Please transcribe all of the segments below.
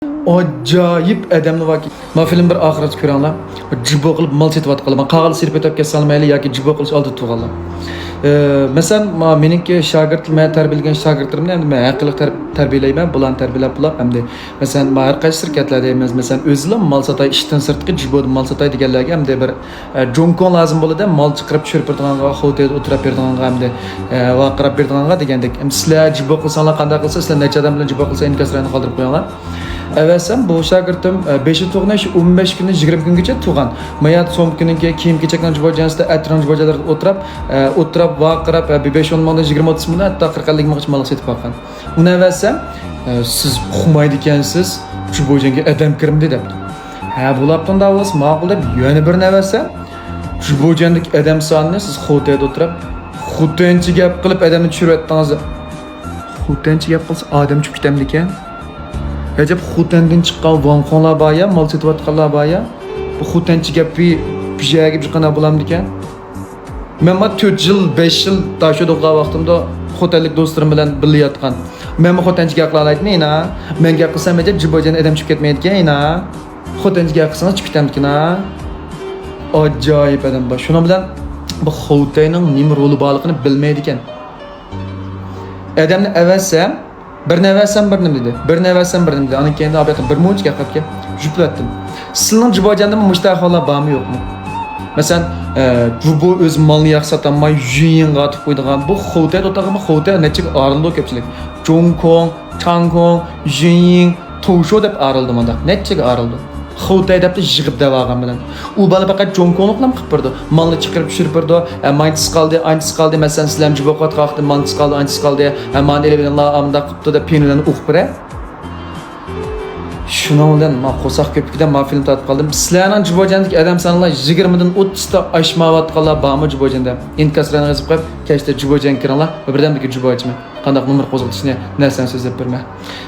Acayip edemli vakit. Ma film bir ahiret ko'ranglar. Jibo qilib mal setyapti. Man qag'al sirib o'tib ketsa olmayli yoki jibo qilish oldi turganlar. Masalan, meniki shogird, men tarbiyalagan shogirdlarimni endi men haqiqiy tarbiyalayman, bularni tarbiyalab bulab endi masalan, har qaysi shirkatlarda emas, masalan, o'zim mal sotay, ishdan sirtqi jibo mal sotay deganlarga endi bir jonkon lozim bo'ladi, mal chiqarib tushirib berdiganga, hotel o'tirib berdiganga endi va qarab berdiganga degandek. Endi sizlar jibo qilsanglar qanday qilsa, sizlar necha odam bilan jibo qilsa inkaslarni qoldirib qo'yinglar. Evvelsem bu şagirdim 5 tug'nash 15 kuni 20 kungacha tug'an. Mayat som kuniga kiyim kechakdan jibojansida atran jibojalarda o'tirib vaqirab 5-10 mingdan 20-30 mingdan hatto 40-50 minggacha mal setib olgan. Uni evvelsem siz uqmaydi ekansiz, jibojanga adam kirimdi debdi. Ha bo'lapdan davos ma'qul deb yana bir evvelsem jibojandik adam sonini siz xo'tayda o'tirib xutenchi gap qilib adamni tushirib aytdingiz. Xutenchi gap qilsa odam tushib ketamdi ekan. Acaba Xutan'dan çıkan vankonlar baya, mal setvatkanlar baya. Bu Xutan'çı gibi bir şey gibi çıkan abulam diken. Ben 4 yıl, 5 yıl daha şu dokla vaktimde Xutan'lık dostlarım bilen birlikte yatkan. Ben Xutan'çı gaklar aytmayın ha. Ben gakılsam acaba Jibojan adam çıkıp ketmeydi ki ha. Xutan'çı gakılsanız çıkıp ketemdi ha. Acayip adam bak. Şuna bilen bu Xutan'ın nim rolü bağlılığını bilmeydi ken. Adamını evvelsem bir neversem bir dedi. Bir neversem bir dedi. Anın kendi abiyatim bir muç yakıp ki jüplettim. Sizin Jibojanda mı müştahhala bağ mı yok mu? Mesela bu öz malını yaksatanmay jüyün atıp koyduğun bu Xotay otağımı Xotay neçik arıldı o köpçilik. Jongkong, Changkong, Jüyün, Toşo dep arıldı manda. Neçik arıldı. Xotay dep de jigip devağım bilen. U bana fakat Jongkong'la mı kıpırdı? Malını çıkarıp şürpürdü. Aynısı kaldı. Mesela sizlem Jibokat kalktı, aynısı kaldı. Man ele bilen la amda kıptı da penilen uqpire. Şuna ondan ma qo'saq köpükden ma film tatib qaldim. Sizlarning Jibojandik adam sanlar 20dan 30 ta aşmavatqalar barmi Jibojanda. Inkaslarni yozib qo'yib, kechda Jibojan kiringlar va birdan bir Jibojmi. Qandaq nomer qo'zg'atishni narsani so'zlab berma.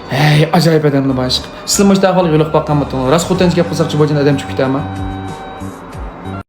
Hey, ajoyib odamlar boshqa. Sizlar mushta ahvol yo'liq boqqanmi? Ras Xutanchga qilsak Jibojan adam chiqib ketami?